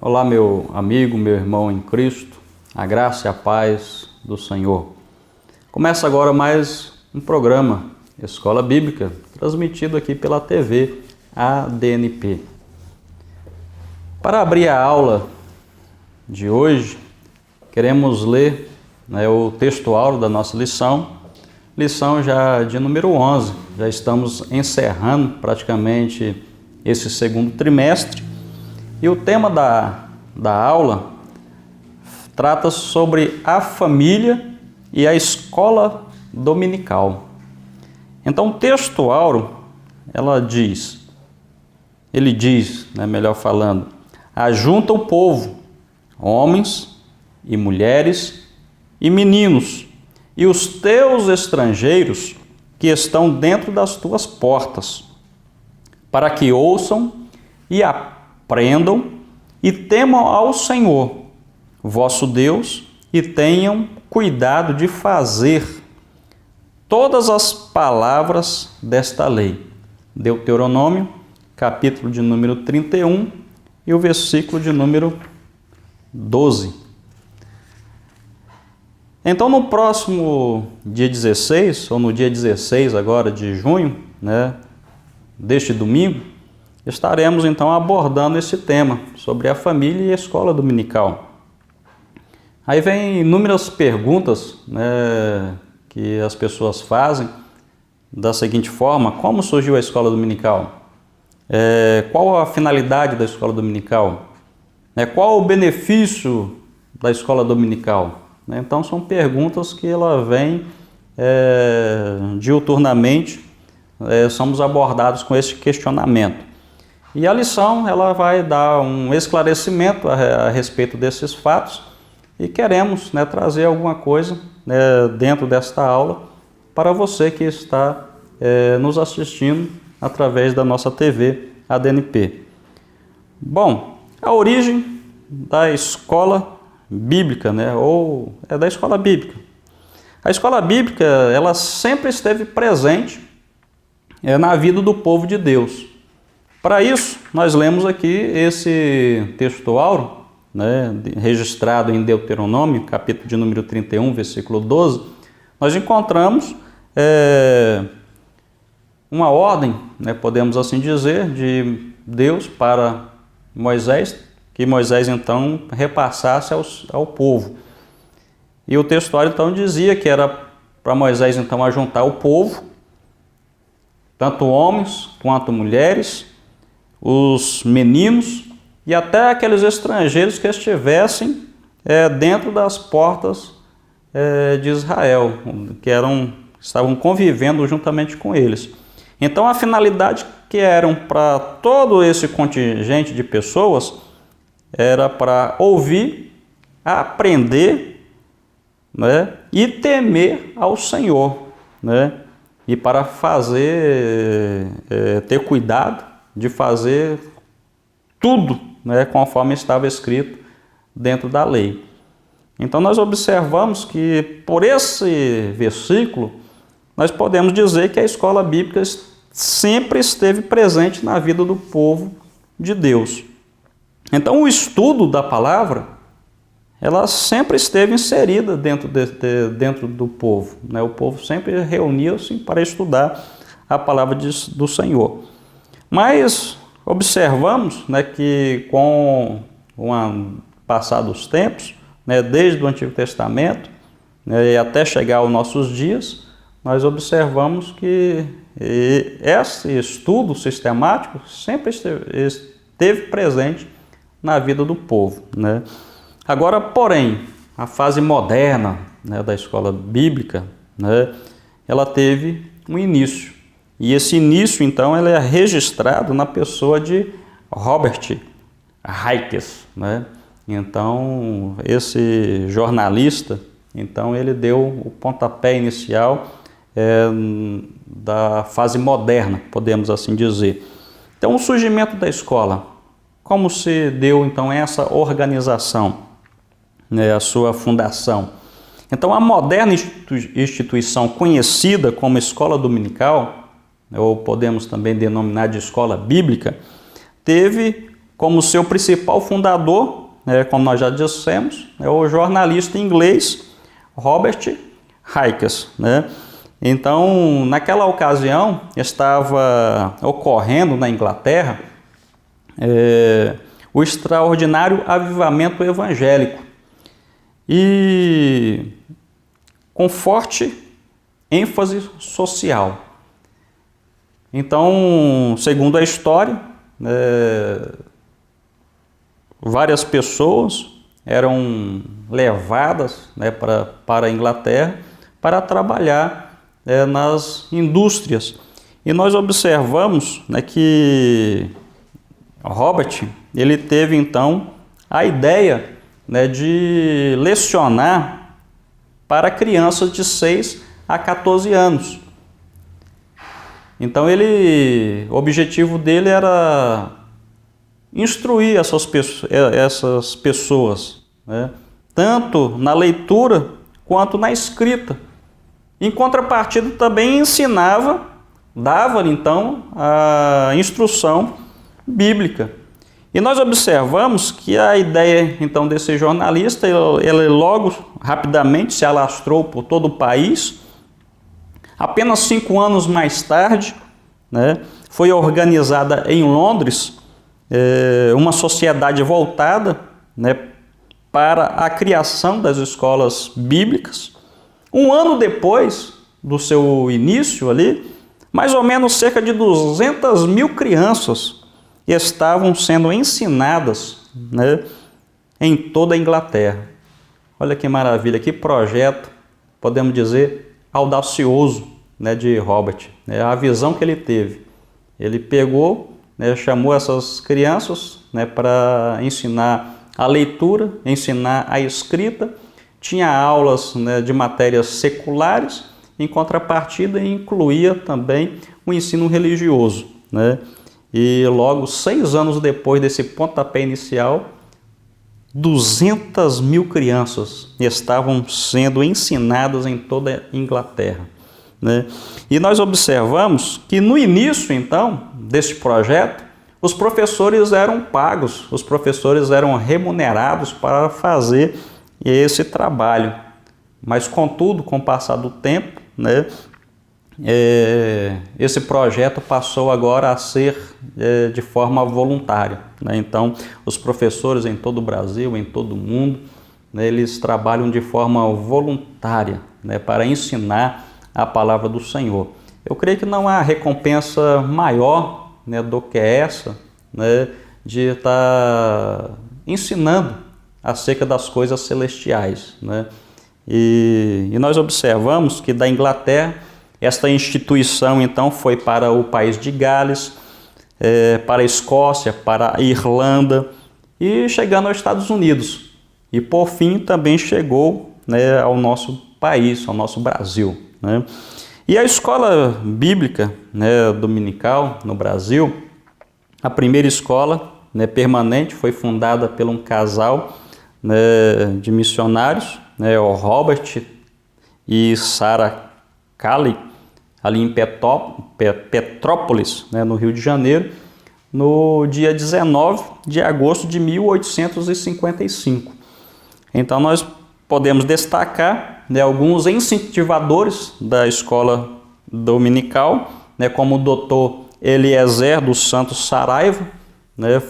Olá, meu amigo, meu irmão em Cristo, a graça e a paz do Senhor. Começa agora mais um programa Escola Bíblica, transmitido aqui pela TV ADNP. Para abrir a aula de hoje, queremos ler o texto áureo da nossa lição já de número 11. Já estamos encerrando praticamente esse segundo trimestre. E o tema da aula trata sobre a família e a escola dominical. Então, o texto áureo, ele diz, melhor falando, ajunta o povo, homens e mulheres e meninos, e os teus estrangeiros que estão dentro das tuas portas, para que ouçam e aprendam e temam ao Senhor, vosso Deus, e tenham cuidado de fazer todas as palavras desta lei. Deuteronômio, capítulo de número 31 e o versículo de número 12. Então, no próximo dia 16, ou no dia 16 agora de junho, deste domingo, estaremos então abordando esse tema sobre a família e a escola dominical. Aí vem inúmeras perguntas que as pessoas fazem da seguinte forma: como surgiu a escola dominical? Qual a finalidade da escola dominical? Qual o benefício da escola dominical? Então são perguntas que ela vem diuturnamente, somos abordados com esse questionamento. E a lição ela vai dar um esclarecimento a respeito desses fatos e queremos trazer alguma coisa dentro desta aula para você que está nos assistindo através da nossa TV ADNP. Bom, a origem da escola bíblica, ou da escola bíblica. A escola bíblica ela sempre esteve presente na vida do povo de Deus. Para isso, nós lemos aqui esse texto áureo, registrado em Deuteronômio, capítulo de número 31, versículo 12. Nós encontramos uma ordem, podemos assim dizer, de Deus para Moisés, que Moisés então repassasse ao povo. E o texto áureo então dizia que era para Moisés então ajuntar o povo, tanto homens quanto mulheres, os meninos e até aqueles estrangeiros que estivessem dentro das portas de Israel, que estavam convivendo juntamente com eles. Então a finalidade que eram para todo esse contingente de pessoas era para ouvir, aprender, e temer ao Senhor, e para ter cuidado de fazer tudo, conforme estava escrito dentro da lei. Então nós observamos que por esse versículo nós podemos dizer que a escola bíblica sempre esteve presente na vida do povo de Deus. Então o estudo da palavra, ela sempre esteve inserida dentro do povo. O povo sempre reunia-se para estudar a palavra do Senhor. Mas observamos que com o passar dos tempos, desde o Antigo Testamento e até chegar aos nossos dias, nós observamos que esse estudo sistemático sempre esteve presente na vida do povo. Agora, porém, a fase moderna da escola bíblica, ela teve um início. E esse início, então, ele é registrado na pessoa de Robert Raikes, Então, esse jornalista, então, ele deu o pontapé inicial da fase moderna, podemos assim dizer. Então, o surgimento da escola, como se deu, então, essa organização, a sua fundação? Então, a moderna instituição conhecida como escola dominical, ou podemos também denominar de escola bíblica, teve como seu principal fundador, como nós já dissemos, é o jornalista inglês Robert Hicks, Então, naquela ocasião, estava ocorrendo na Inglaterra o extraordinário avivamento evangélico e com forte ênfase social. Então, segundo a história, várias pessoas eram levadas para a Inglaterra para trabalhar nas indústrias. E nós observamos que Robert, ele teve então a ideia de lecionar para crianças de 6 a 14 anos. Então o objetivo dele era instruir essas pessoas, tanto na leitura quanto na escrita. Em contrapartida, também dava então a instrução bíblica. E nós observamos que a ideia então desse jornalista, ele logo, rapidamente se alastrou por todo o país. Apenas 5 anos mais tarde, foi organizada em Londres uma sociedade voltada para a criação das escolas bíblicas. Um ano depois do seu início ali, mais ou menos cerca de 200 mil crianças estavam sendo ensinadas em toda a Inglaterra. Olha que maravilha, que projeto, podemos dizer, audacioso de Robert. A visão que ele teve. Ele pegou, chamou essas crianças para ensinar a leitura, ensinar a escrita. Tinha aulas de matérias seculares, em contrapartida incluía também o ensino religioso. E logo 6 anos depois desse pontapé inicial, 200 mil crianças estavam sendo ensinadas em toda a Inglaterra. E nós observamos que no início então deste projeto, os professores eram pagos, os professores eram remunerados para fazer esse trabalho. Mas contudo, com o passar do tempo, esse projeto passou agora a ser de forma voluntária. Então, os professores em todo o Brasil, em todo o mundo, eles trabalham de forma voluntária para ensinar a palavra do Senhor. Eu creio que não há recompensa maior do que essa, de estar ensinando acerca das coisas celestiais. E nós observamos que da Inglaterra, esta instituição então foi para o país de Gales, para a Escócia, para a Irlanda e chegando aos Estados Unidos. E por fim também chegou ao nosso país, ao nosso Brasil. E a escola bíblica dominical no Brasil, a primeira escola permanente, foi fundada por um casal de missionários, o Robert e Sarah Calley, ali em Petrópolis, no Rio de Janeiro, no dia 19 de agosto de 1855. Então nós podemos destacar alguns incentivadores da escola dominical, como o Dr. Eliezer dos Santos Saraiva,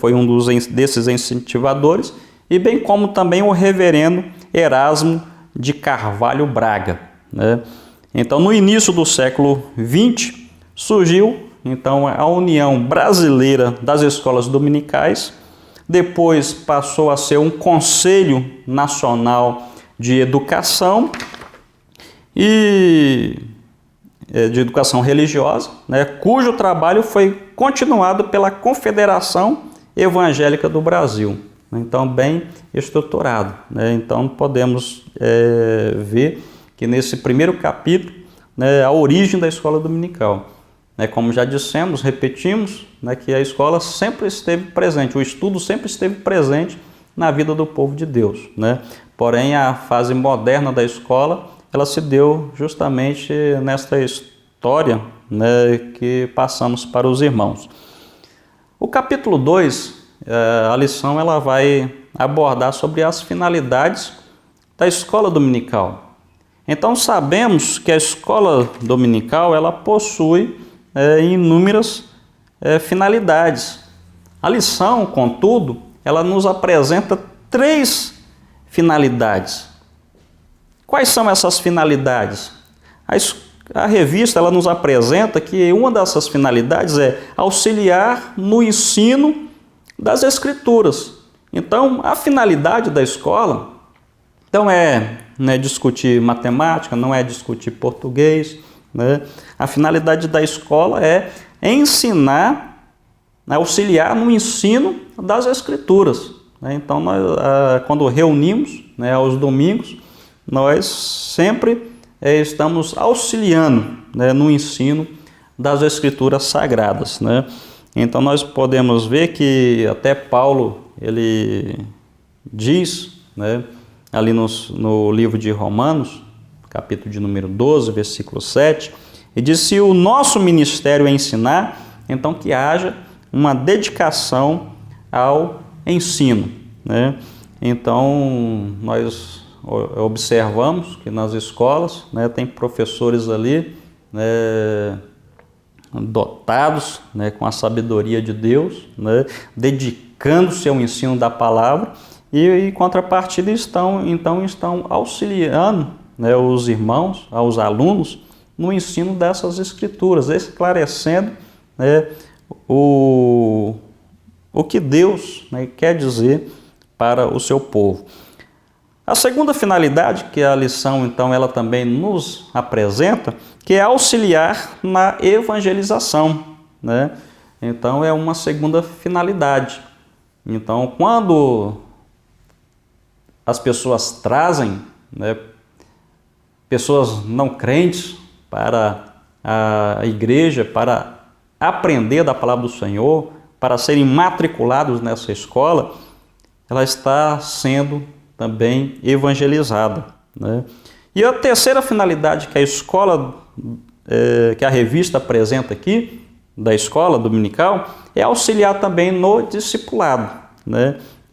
foi um desses incentivadores, e bem como também o reverendo Erasmo de Carvalho Braga. Então, no início do século XX, surgiu então a União Brasileira das Escolas Dominicais, depois passou a ser um Conselho Nacional de Educação e de Educação Religiosa, cujo trabalho foi continuado pela Confederação Evangélica do Brasil. Então, bem estruturado. Então, podemos ver que nesse primeiro capítulo, a origem da escola dominical. Como já dissemos, repetimos, que a escola sempre esteve presente, o estudo sempre esteve presente na vida do povo de Deus. Porém, a fase moderna da escola, ela se deu justamente nesta história que passamos para os irmãos. O capítulo 2 a lição ela vai abordar sobre as finalidades da escola dominical. Então sabemos que a escola dominical ela possui inúmeras finalidades. A lição, contudo, ela nos apresenta 3 finalidades. Quais são essas finalidades? A revista ela nos apresenta que uma dessas finalidades é auxiliar no ensino das Escrituras. Então, a finalidade da escola não é discutir matemática, não é discutir português, né? A finalidade da escola é ensinar, auxiliar no ensino das Escrituras. Então, nós, quando reunimos aos domingos, nós sempre estamos auxiliando no ensino das Escrituras Sagradas. Então, nós podemos ver que até Paulo, ele diz, ali no livro de Romanos, capítulo de número 12, versículo 7, ele diz: se o nosso ministério é ensinar, então que haja uma dedicação ao ensino. Então, nós observamos que nas escolas tem professores ali dotados com a sabedoria de Deus, dedicando-se ao ensino da palavra, e em contrapartida estão auxiliando os irmãos, aos alunos, no ensino dessas escrituras, esclarecendo o que Deus quer dizer para o seu povo. A segunda finalidade que a lição, então, ela também nos apresenta, que é auxiliar na evangelização. Então, é uma segunda finalidade. Então, quando as pessoas trazem pessoas não crentes para a igreja, para aprender da palavra do Senhor, para serem matriculados nessa escola, ela está sendo também evangelizada. E a terceira finalidade que a escola, que a revista apresenta aqui, da escola dominical, é auxiliar também no discipulado.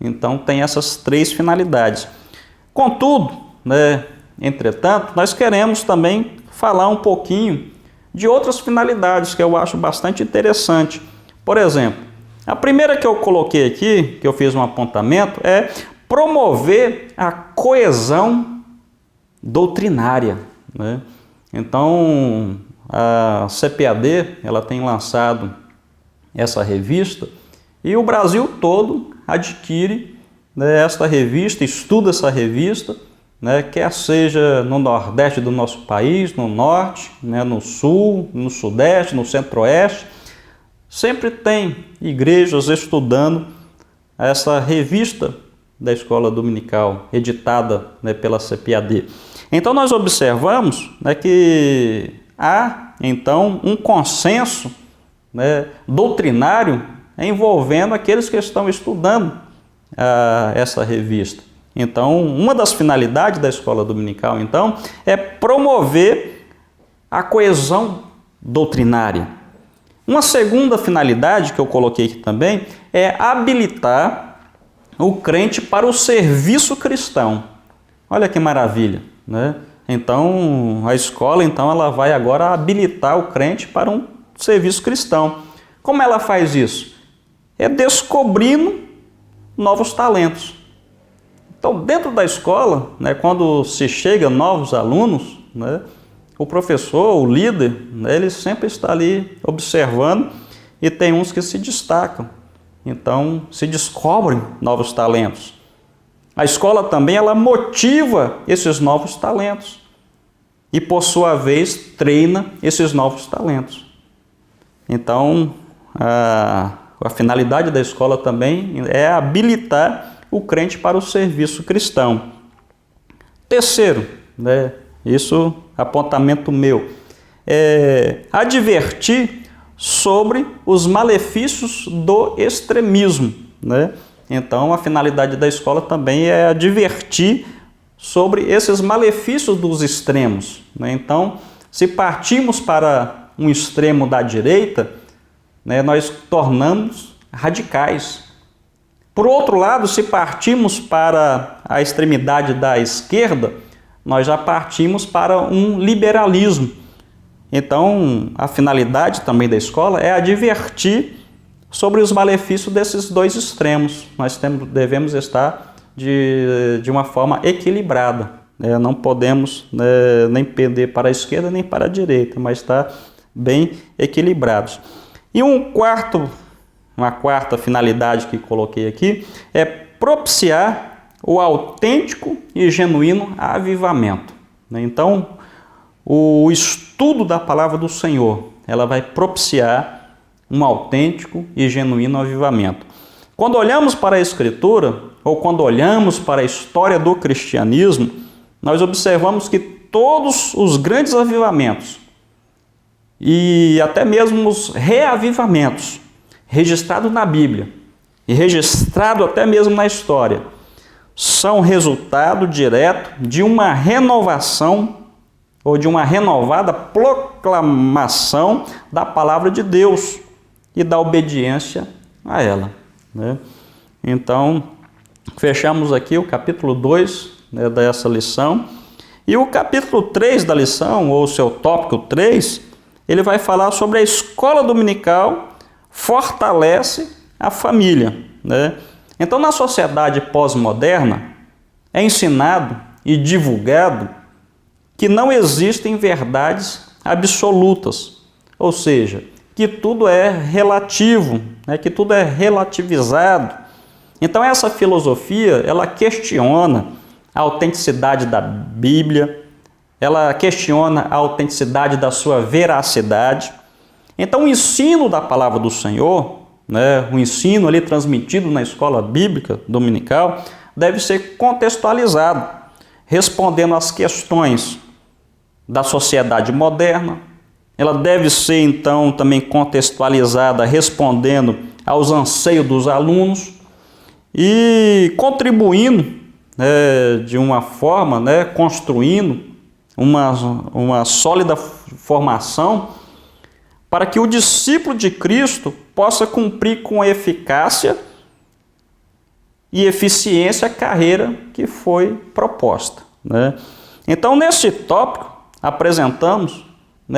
Então tem essas 3 finalidades. Contudo, entretanto, nós queremos também falar um pouquinho de outras finalidades que eu acho bastante interessante. Por exemplo, a primeira que eu coloquei aqui, que eu fiz um apontamento, é promover a coesão doutrinária. Então, a CPAD ela tem lançado essa revista e o Brasil todo adquire esta revista, estuda essa revista, quer seja no nordeste do nosso país, no norte, no sul, no sudeste, no centro-oeste. Sempre tem igrejas estudando essa revista da escola dominical, editada pela CPAD. Então nós observamos que há então um consenso doutrinário envolvendo aqueles que estão estudando essa revista. Então, uma das finalidades da escola dominical, então, é promover a coesão doutrinária. Uma segunda finalidade que eu coloquei aqui também é habilitar o crente para o serviço cristão. Olha que maravilha, Então, a escola, então, ela vai agora habilitar o crente para um serviço cristão. Como ela faz isso? É descobrindo novos talentos. Então, dentro da escola, quando se chega novos alunos, o professor, o líder, ele sempre está ali observando e tem uns que se destacam. Então, se descobrem novos talentos. A escola também ela motiva esses novos talentos e, por sua vez, treina esses novos talentos. Então, a finalidade da escola também é habilitar o crente para o serviço cristão. Terceiro, isso apontamento meu, é advertir sobre os malefícios do extremismo. Então, a finalidade da escola também é advertir sobre esses malefícios dos extremos. Então, se partimos para um extremo da direita, nós tornamos radicais. Por outro lado, se partimos para a extremidade da esquerda, nós já partimos para um liberalismo. Então, a finalidade também da escola é advertir sobre os malefícios desses dois extremos. Nós devemos estar de uma forma equilibrada. Não podemos nem pender para a esquerda nem para a direita, mas estar bem equilibrados. E uma quarta finalidade que coloquei aqui é propiciar o autêntico e genuíno avivamento. Então, o estudo da palavra do Senhor, ela vai propiciar um autêntico e genuíno avivamento. Quando olhamos para a Escritura, ou quando olhamos para a história do cristianismo, nós observamos que todos os grandes avivamentos e até mesmo os reavivamentos registrados na Bíblia e registrados até mesmo na história, são resultado direto de uma renovação ou de uma renovada proclamação da palavra de Deus e da obediência a ela. Então, fechamos aqui o capítulo 2 dessa lição. E o capítulo 3 da lição, ou seu tópico 3, ele vai falar sobre a escola dominical fortalece a família. Então, na sociedade pós-moderna, é ensinado e divulgado que não existem verdades absolutas, ou seja, que tudo é relativo, que tudo é relativizado. Então essa filosofia, ela questiona a autenticidade da Bíblia, ela questiona a autenticidade da sua veracidade. Então o ensino da palavra do Senhor, o ensino ali transmitido na escola bíblica dominical, deve ser contextualizado, respondendo às questões da sociedade moderna. Ela deve ser, então, também contextualizada, respondendo aos anseios dos alunos e contribuindo de uma forma, construindo uma sólida formação para que o discípulo de Cristo possa cumprir com eficácia e eficiência a carreira que foi proposta. Então, neste tópico, apresentamos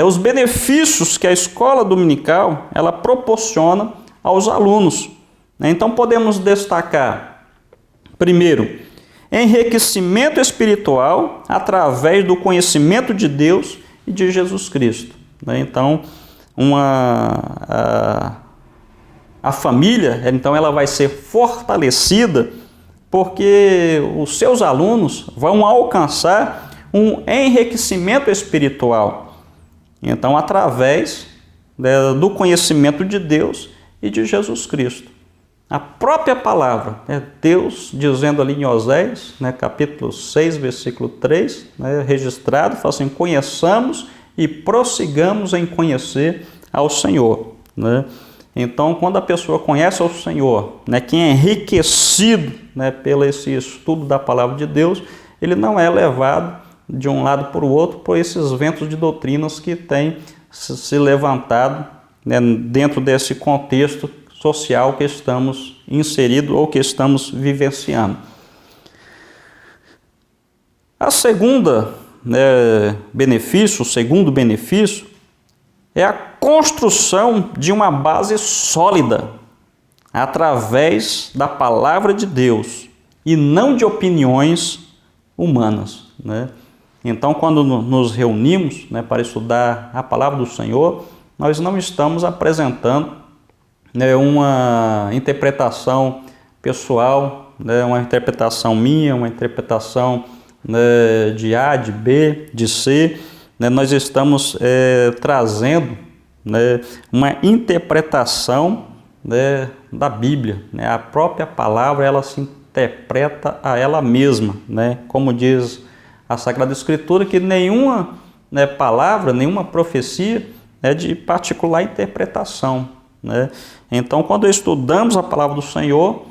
os benefícios que a escola dominical ela proporciona aos alunos. Então podemos destacar, primeiro, enriquecimento espiritual através do conhecimento de Deus e de Jesus Cristo. Então, a família, então, ela vai ser fortalecida porque os seus alunos vão alcançar um enriquecimento espiritual. Então, através do conhecimento de Deus e de Jesus Cristo. A própria palavra, Deus dizendo ali em Oséias, capítulo 6, versículo 3, registrado, fala assim: conheçamos e prossigamos em conhecer ao Senhor. Então, quando a pessoa conhece ao Senhor, quem é enriquecido pelo esse estudo da palavra de Deus, ele não é levado de um lado para o outro por esses ventos de doutrinas que têm se levantado dentro desse contexto social que estamos inseridos ou que estamos vivenciando. O segundo benefício é a construção de uma base sólida através da palavra de Deus e não de opiniões humanas. Então, quando nos reunimos para estudar a palavra do Senhor, nós não estamos apresentando uma interpretação pessoal, uma interpretação minha, uma interpretação de A, de B, de C. Nós estamos trazendo uma interpretação da Bíblia. A própria palavra, ela se interpreta a ela mesma. Como diz a Sagrada Escritura, que nenhuma palavra, nenhuma profecia é de particular interpretação. Então, quando estudamos a palavra do Senhor,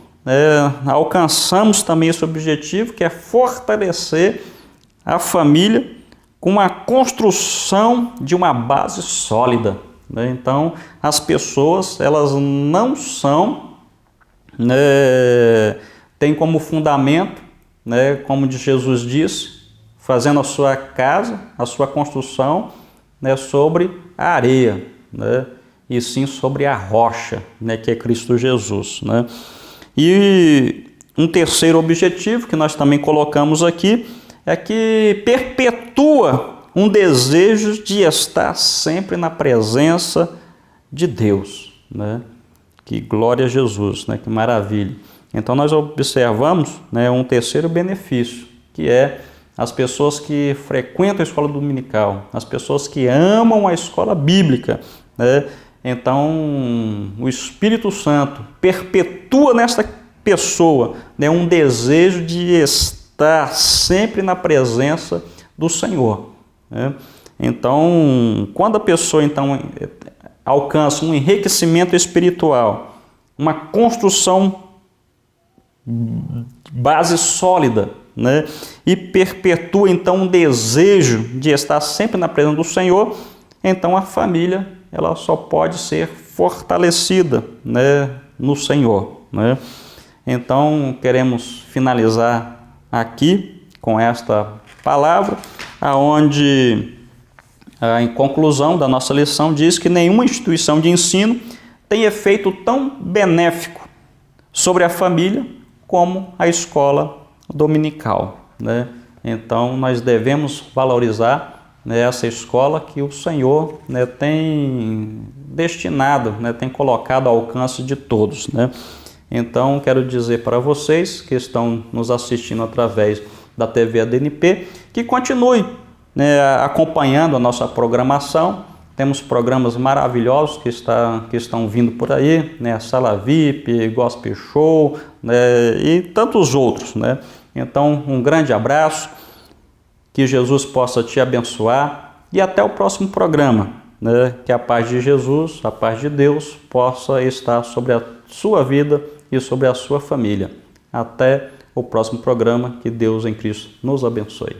alcançamos também esse objetivo, que é fortalecer a família com a construção de uma base sólida. Então, as pessoas, elas não são tem como fundamento, né, como Jesus disse, fazendo a sua casa, a sua construção, né, sobre a areia, né, e sim sobre a rocha, né, que é Cristo Jesus, né. E um terceiro objetivo que nós também colocamos aqui é que perpetua um desejo de estar sempre na presença de Deus, né? Que glória a Jesus, né? Que maravilha. Então nós observamos, né, um terceiro benefício, que é as pessoas que frequentam a escola dominical, as pessoas que amam a escola bíblica, né? Então o Espírito Santo perpetua nesta pessoa, né, um desejo de estar sempre na presença do Senhor, né? Então, quando a pessoa então alcança um enriquecimento espiritual, uma construção base sólida, né, e perpetua então um desejo de estar sempre na presença do Senhor, então a família ela só pode ser fortalecida, né, no Senhor, né? Então queremos finalizar aqui com esta palavra, aonde em conclusão da nossa lição diz que nenhuma instituição de ensino tem efeito tão benéfico sobre a família como a escola dominical, né? Então nós devemos valorizar, né, essa escola que o Senhor, né, tem destinado, né, tem colocado ao alcance de todos, né? Então quero dizer para vocês que estão nos assistindo através da TV ADNP que continue, né, acompanhando a nossa programação. Temos programas maravilhosos que estão vindo por aí, né? Sala VIP, Gospel Show, né? E tantos outros, né? Então, um grande abraço, que Jesus possa te abençoar e até o próximo programa, né? Que a paz de Jesus, a paz de Deus possa estar sobre a sua vida e sobre a sua família. Até o próximo programa, que Deus em Cristo nos abençoe.